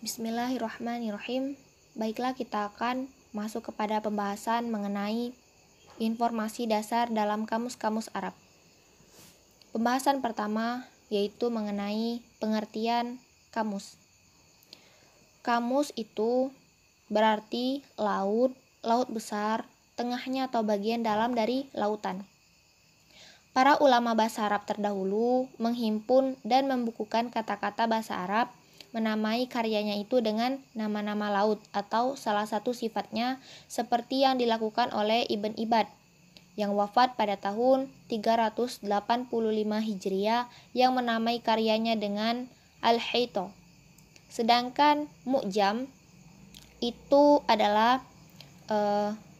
Bismillahirrahmanirrahim. Baiklah, kita akan masuk kepada pembahasan mengenai informasi dasar dalam kamus-kamus Arab. Pembahasan pertama yaitu mengenai pengertian kamus. Kamus itu berarti laut, laut besar, tengahnya atau bagian dalam dari lautan. Para ulama bahasa Arab terdahulu menghimpun dan membukukan kata-kata bahasa Arab, menamai karyanya itu dengan nama-nama laut atau salah satu sifatnya seperti yang dilakukan oleh Ibn Ibad yang wafat pada tahun 385 Hijriah yang menamai karyanya dengan Al-Hayto. Sedangkan Mu'jam itu adalah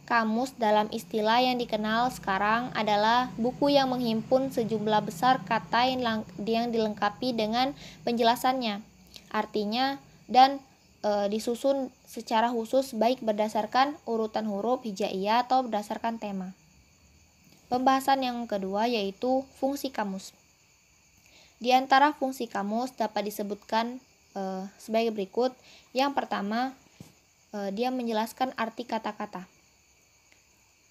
kamus dalam istilah yang dikenal sekarang adalah buku yang menghimpun sejumlah besar kata yang dilengkapi dengan penjelasannya, artinya, dan disusun secara khusus baik berdasarkan urutan huruf hijaiyah atau berdasarkan tema. Pembahasan yang kedua yaitu fungsi kamus. Di antara fungsi kamus dapat disebutkan sebagai berikut. Yang pertama, dia menjelaskan arti kata-kata.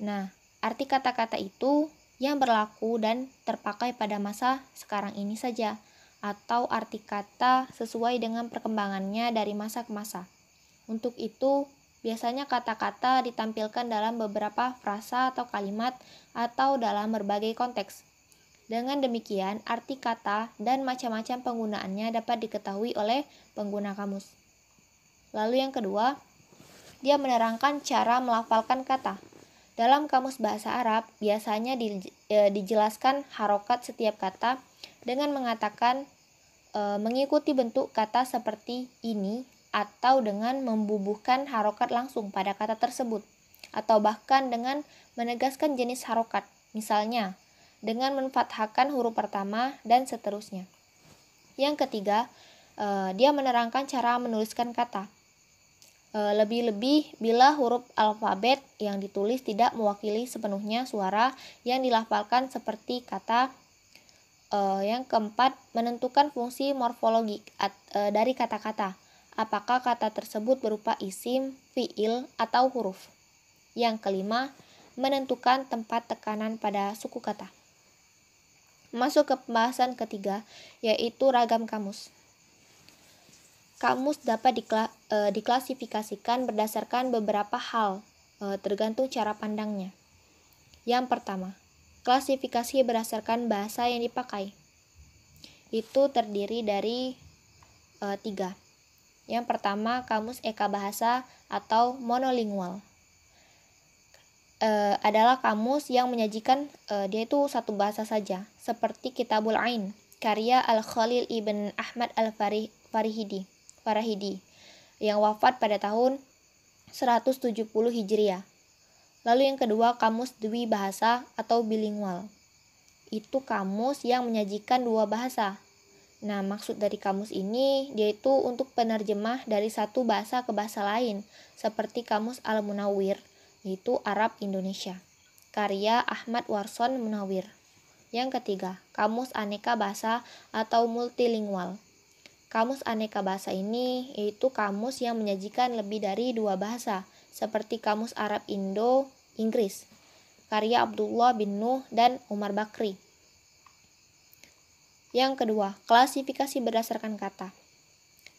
Nah, arti kata-kata itu yang berlaku dan terpakai pada masa sekarang ini saja, atau arti kata sesuai dengan perkembangannya dari masa ke masa. Untuk itu, biasanya kata-kata ditampilkan dalam beberapa frasa atau kalimat atau dalam berbagai konteks. Dengan demikian, arti kata dan macam-macam penggunaannya dapat diketahui oleh pengguna kamus. Lalu yang kedua, dia menerangkan cara melafalkan kata. Dalam kamus bahasa Arab, biasanya dijelaskan harokat setiap kata dengan mengatakan mengikuti bentuk kata seperti ini, atau dengan membubuhkan harokat langsung pada kata tersebut, atau bahkan dengan menegaskan jenis harokat, misalnya dengan menfathahkan huruf pertama dan seterusnya. Yang ketiga, dia menerangkan cara menuliskan kata. Lebih-lebih bila huruf alfabet yang ditulis tidak mewakili sepenuhnya suara yang dilafalkan seperti kata. Yang keempat, menentukan fungsi morfologik dari kata-kata. Apakah kata tersebut berupa isim, fiil, atau huruf. Yang kelima, menentukan tempat tekanan pada suku kata. Masuk ke pembahasan ketiga, yaitu ragam kamus. Kamus dapat diklasifikasikan berdasarkan beberapa hal, tergantung cara pandangnya. Yang pertama, klasifikasi berdasarkan bahasa yang dipakai. Itu terdiri dari 3. Yang pertama, kamus eka bahasa atau monolingual. Adalah kamus yang menyajikan dia itu satu bahasa saja, seperti Kitabul Ain, karya Al-Khalil Ibn Ahmad Al-Farahidi yang wafat pada tahun 170 Hijriah. Lalu yang kedua, kamus dwi bahasa atau bilingual. Itu kamus yang menyajikan dua bahasa. Nah, maksud dari kamus ini yaitu untuk penerjemah dari satu bahasa ke bahasa lain, seperti kamus Al-Munawwir, yaitu Arab Indonesia, karya Ahmad Warson Munawwir. Yang ketiga, kamus aneka bahasa atau multilingual. Kamus aneka bahasa ini yaitu kamus yang menyajikan lebih dari dua bahasa, seperti kamus Arab Indo-Inggris, karya Abdullah bin Nuh dan Umar Bakri. Yang kedua, klasifikasi berdasarkan kata.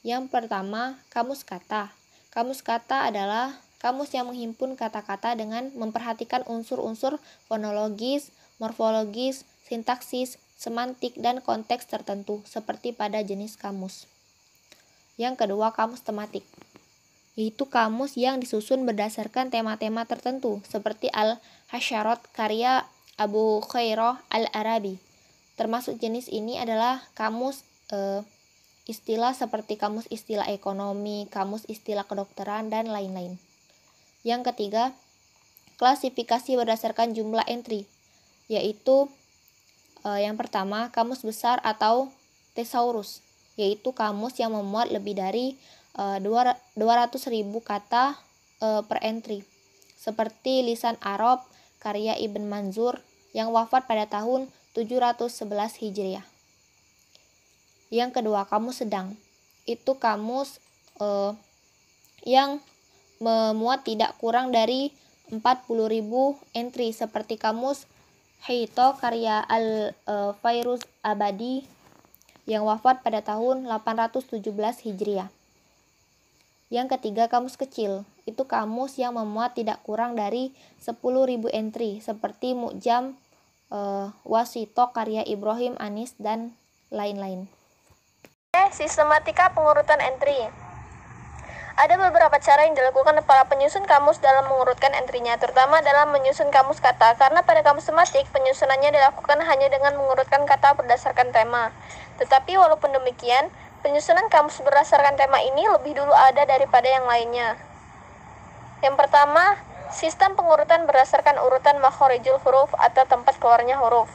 Yang pertama, kamus kata. Kamus kata adalah kamus yang menghimpun kata-kata dengan memperhatikan unsur-unsur fonologis, morfologis, sintaksis, semantik, dan konteks tertentu, seperti pada jenis kamus. Yang kedua, kamus tematik. Yaitu kamus yang disusun berdasarkan tema-tema tertentu, seperti Al-Hasyarat karya Abu Khairah Al-Arabi. Termasuk jenis ini adalah kamus istilah seperti kamus istilah ekonomi, kamus istilah kedokteran, dan lain-lain. Yang ketiga, klasifikasi berdasarkan jumlah entry, yaitu yang pertama, kamus besar atau thesaurus, yaitu kamus yang memuat lebih dari 200.000 kata per entry, seperti Lisan Arab karya Ibn Manzur yang wafat pada tahun 711 Hijriah. Yang kedua, kamus sedang. Itu kamus yang memuat tidak kurang dari 40.000 entry, seperti kamus Haito karya Al-Fairuz Abadi yang wafat pada tahun 817 Hijriah. Yang ketiga, kamus kecil. Itu kamus yang memuat tidak kurang dari 10.000 entry, seperti Mu'jam Wasito karya Ibrahim Anis dan lain-lain. Sistematika pengurutan entry. Ada beberapa cara yang dilakukan para penyusun kamus dalam mengurutkan entry-nya, terutama dalam menyusun kamus kata, karena pada kamus tematik penyusunannya dilakukan hanya dengan mengurutkan kata berdasarkan tema. Tetapi walaupun demikian, penyusunan kamus berdasarkan tema ini lebih dulu ada daripada yang lainnya. Yang pertama, sistem pengurutan berdasarkan urutan makhorijul huruf atau tempat keluarnya huruf.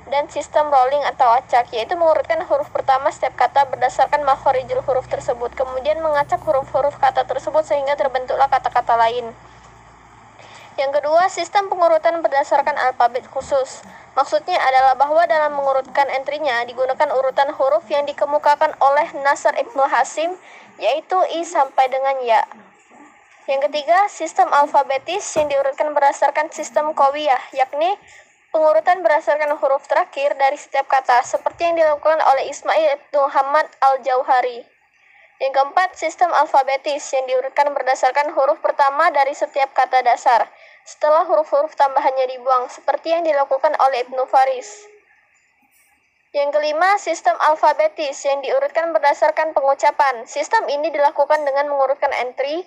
Dan sistem rolling atau acak, yaitu mengurutkan huruf pertama setiap kata berdasarkan makhorijul huruf tersebut, kemudian mengacak huruf-huruf kata tersebut sehingga terbentuklah kata-kata lain. Yang kedua, sistem pengurutan berdasarkan alfabet khusus. Maksudnya adalah bahwa dalam mengurutkan entry-nya digunakan urutan huruf yang dikemukakan oleh Nasr Ibnu Hasim, yaitu I sampai dengan Ya. Yang ketiga, sistem alfabetis yang diurutkan berdasarkan sistem qawiyah, yakni pengurutan berdasarkan huruf terakhir dari setiap kata, seperti yang dilakukan oleh Ismail Ibnu Muhammad Al-Jauhari. Yang keempat, sistem alfabetis yang diurutkan berdasarkan huruf pertama dari setiap kata dasar, setelah huruf-huruf tambahannya dibuang, seperti yang dilakukan oleh Ibnu Faris. Yang kelima, sistem alfabetis yang diurutkan berdasarkan pengucapan. Sistem ini dilakukan dengan mengurutkan entry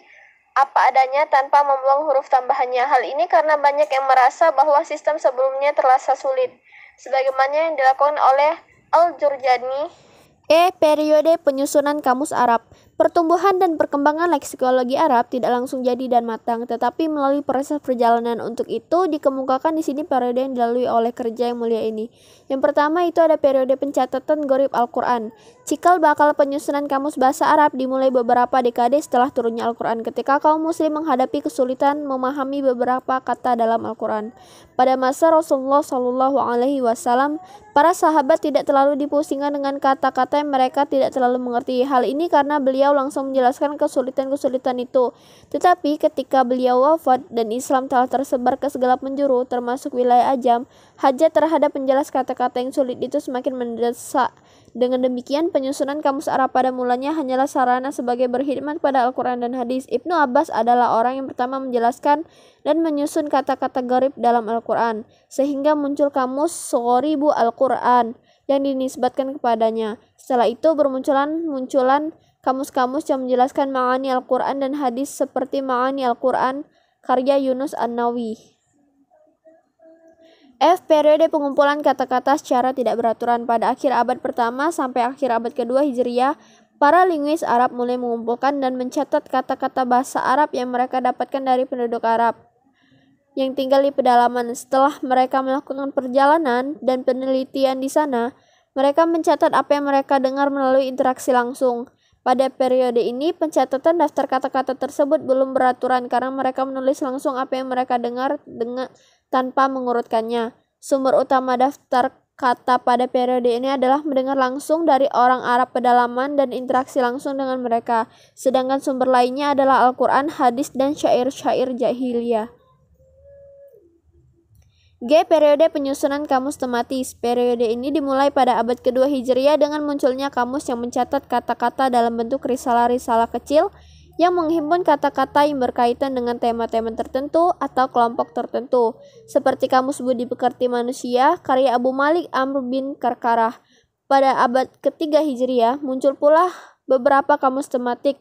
apa adanya tanpa membuang huruf tambahannya. Hal ini karena banyak yang merasa bahwa sistem sebelumnya terasa sulit, sebagaimana yang dilakukan oleh Al-Jurjani. Periode penyusunan kamus Arab. Pertumbuhan dan perkembangan leksikologi Arab tidak langsung jadi dan matang, tetapi melalui proses perjalanan. Untuk itu dikemukakan di sini periode yang dilalui oleh kerja yang mulia ini. Yang pertama itu ada periode pencatatan Gharib Al-Quran. Cikal bakal penyusunan kamus bahasa Arab dimulai beberapa dekade setelah turunnya Al-Quran, ketika kaum muslim menghadapi kesulitan memahami beberapa kata dalam Al-Quran. Pada masa Rasulullah SAW, para sahabat tidak terlalu dipusingkan dengan kata-kata yang mereka tidak terlalu mengerti. Hal ini karena beliau langsung menjelaskan kesulitan-kesulitan itu. Tetapi ketika beliau wafat dan Islam telah tersebar ke segala penjuru, termasuk wilayah Ajam, hajat terhadap menjelaskan kata-kata yang sulit itu semakin mendesak. Dengan demikian, penyusunan kamus Arab pada mulanya hanyalah sarana sebagai berkhidmat pada Al-Quran dan hadis. Ibnu Abbas adalah orang yang pertama menjelaskan dan menyusun kata-kata gharib dalam Al-Quran, sehingga muncul kamus Ghoribu Al-Quran yang dinisbatkan kepadanya. Setelah itu bermunculan kamus-kamus yang menjelaskan ma'ani Al-Quran dan hadis, seperti Ma'ani Al-Quran karya Yunus An-Nawawi. Periode pengumpulan kata-kata secara tidak beraturan. Pada akhir abad pertama sampai akhir abad kedua Hijriah, para linguis Arab mulai mengumpulkan dan mencatat kata-kata bahasa Arab yang mereka dapatkan dari penduduk Arab yang tinggal di pedalaman. Setelah mereka melakukan perjalanan dan penelitian di sana, mereka mencatat apa yang mereka dengar melalui interaksi langsung. Pada periode ini, pencatatan daftar kata-kata tersebut belum beraturan karena mereka menulis langsung apa yang mereka dengar tanpa mengurutkannya. Sumber utama daftar kata pada periode ini adalah mendengar langsung dari orang Arab pedalaman dan interaksi langsung dengan mereka. Sedangkan sumber lainnya adalah Al-Quran, hadis, dan syair-syair jahiliyah. Periode penyusunan kamus tematis. Periode ini dimulai pada abad kedua Hijriah dengan munculnya kamus yang mencatat kata-kata dalam bentuk risalah-risalah kecil yang menghimpun kata-kata yang berkaitan dengan tema-tema tertentu atau kelompok tertentu, seperti Kamus Budi Pekerti Manusia karya Abu Malik Amr bin Karkarah. Pada abad ketiga Hijriah muncul pula beberapa kamus tematik.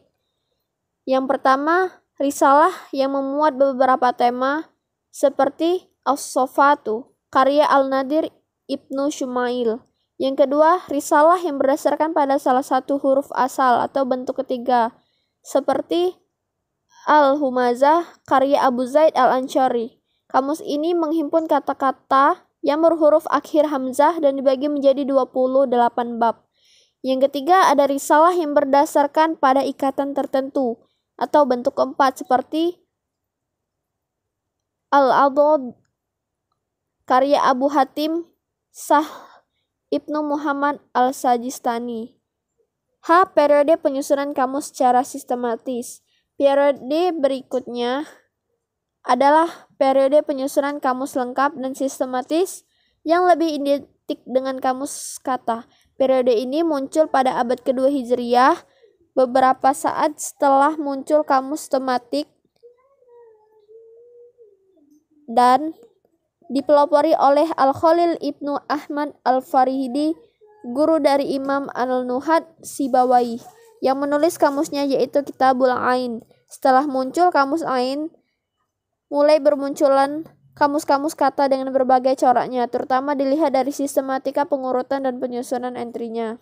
Yang pertama, risalah yang memuat beberapa tema, seperti As-Sofatu karya Al-Nadir Ibnu Shumail. Yang kedua, risalah yang berdasarkan pada salah satu huruf asal atau bentuk ketiga, seperti Al-Humazah karya Abu Zaid Al-Anshari. Kamus ini menghimpun kata-kata yang berhuruf akhir hamzah dan dibagi menjadi 28 bab. Yang ketiga, ada risalah yang berdasarkan pada ikatan tertentu. atau bentuk keempat seperti Al-Adad karya Abu Hatim Sah Ibnu Muhammad Al-Sajistani. H. Periode penyusunan kamus secara sistematis. Periode berikutnya adalah periode penyusunan kamus lengkap dan sistematis yang lebih identik dengan kamus kata. Periode ini muncul pada abad kedua Hijriyah, beberapa saat setelah muncul kamus tematik, dan dipelopori oleh Al-Khalil Ibnu Ahmad Al-Farihidi, guru dari Imam Al-Nuhad Sibawayh, yang menulis kamusnya yaitu Kitabul Ain. Setelah muncul kamus Ain, mulai bermunculan kamus-kamus kata dengan berbagai coraknya, terutama dilihat dari sistematika pengurutan dan penyusunan entrinya.